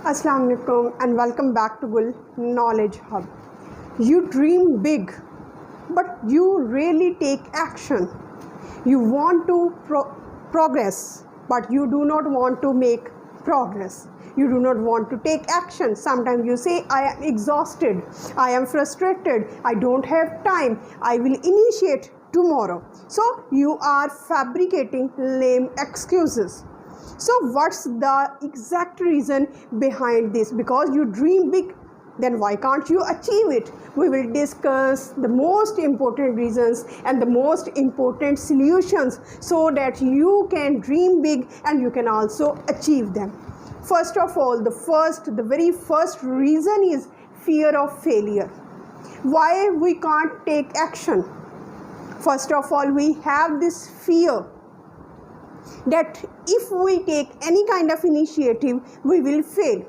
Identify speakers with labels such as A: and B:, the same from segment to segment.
A: Assalamu alaikum and welcome back to Gul Knowledge Hub. You dream big, but you rarely take action. You want to progress, but you do not want to make progress. You do not want to take action. Sometimes you say, I am exhausted, I am frustrated, I don't have time, I will initiate tomorrow. So you are fabricating lame excuses. So what's the exact reason behind this? Because you dream big, then why can't you achieve it? We will discuss the most important reasons and the most important solutions so that you can dream big and you can also achieve them. First of all, the very first reason is fear of failure. Why we can't take action? First of all, we have this fear that if we take any kind of initiative, we will fail.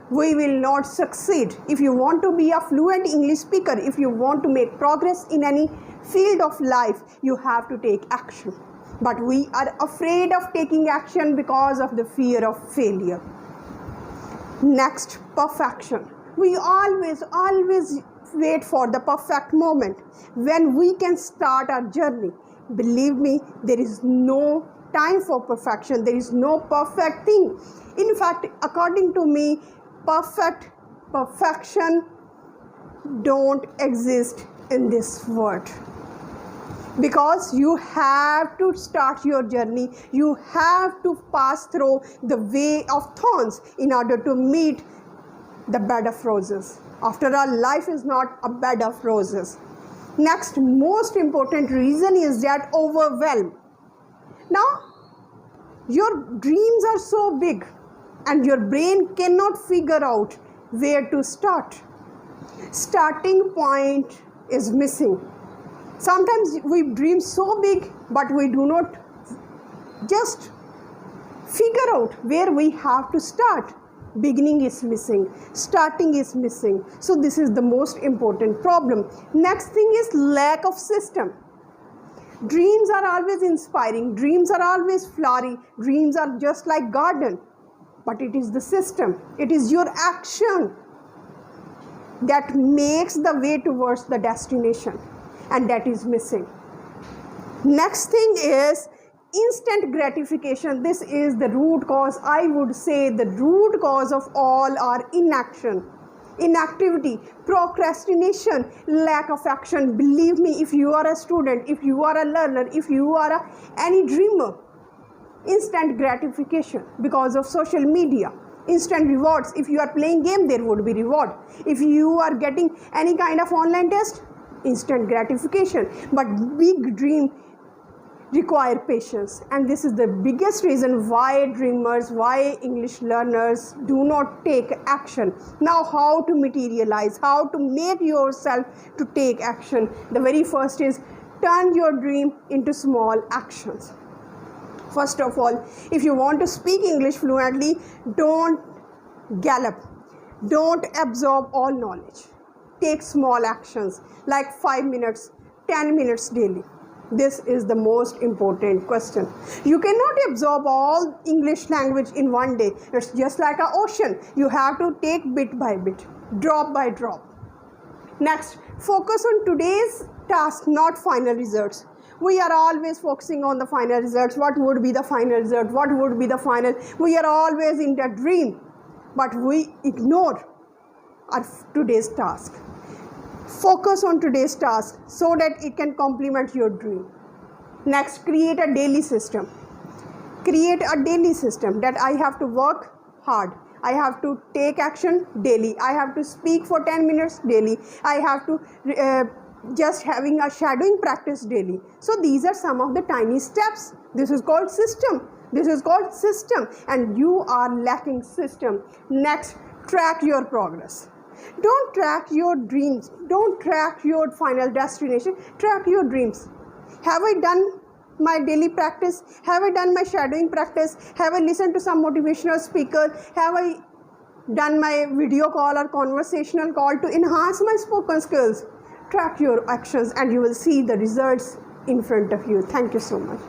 A: We will not succeed. If you want to be a fluent English speaker, if you want to make progress in any field of life, you have to take action. But we are afraid of taking action because of the fear of failure. Next, perfection. We always wait for the perfect moment when we can start our journey. Believe me, there is no time for perfection. There is no perfect thing. In fact, according to me, perfection don't exist in this world. Because you have to start your journey, you have to pass through the way of thorns in order to meet the bed of roses. After all, life is not a bed of roses. Next, most important reason is that overwhelm. Now, your dreams are so big and your brain cannot figure out where to start. Starting point is missing. Sometimes we dream so big, but we do not just figure out where we have to start. Beginning is missing, starting is missing. So this is the most important problem. Next thing is lack of system. Dreams are always inspiring, dreams are always flowery, dreams are just like garden. But it is the system, it is your action that makes the way towards the destination, and that is missing. Next thing is instant gratification. This is the root cause, I would say the root cause of all our inaction. Inactivity, procrastination, lack of action. Believe me, if you are a student, if you are a learner, if you are any dreamer, instant gratification because of social media, instant rewards. If you are playing game, there would be reward. If you are getting any kind of online test, instant gratification. But big dream require patience, and this is the biggest reason why dreamers, why English learners do not take action. Now, how to materialize, how to make yourself to take action? The very first is turn your dream into small actions. First of all, if you want to speak English fluently, don't gallop, don't absorb all knowledge. Take small actions like 5 minutes, 10 minutes daily. This is the most important question. You cannot absorb all English language in one day. It's just like an ocean. You have to take bit by bit, drop by drop. Next, focus on today's task, not final results. We are always focusing on the final results. What would be the final result? What would be the final? We are always in that dream, but we ignore our today's task. Focus on today's task so that it can complement your dream. Next, create a daily system. Create a daily system that I have to work hard. I have to take action daily. I have to speak for 10 minutes daily. I have to just having a shadowing practice daily. So these are some of the tiny steps. This is called system. This is called system, and you are lacking system. Next, track your progress. Don't track your dreams. Don't track your final destination. Track your dreams. Have I done my daily practice? Have I done my shadowing practice? Have I listened to some motivational speaker? Have I done my video call or conversational call to enhance my spoken skills? Track your actions and you will see the results in front of you. Thank you so much.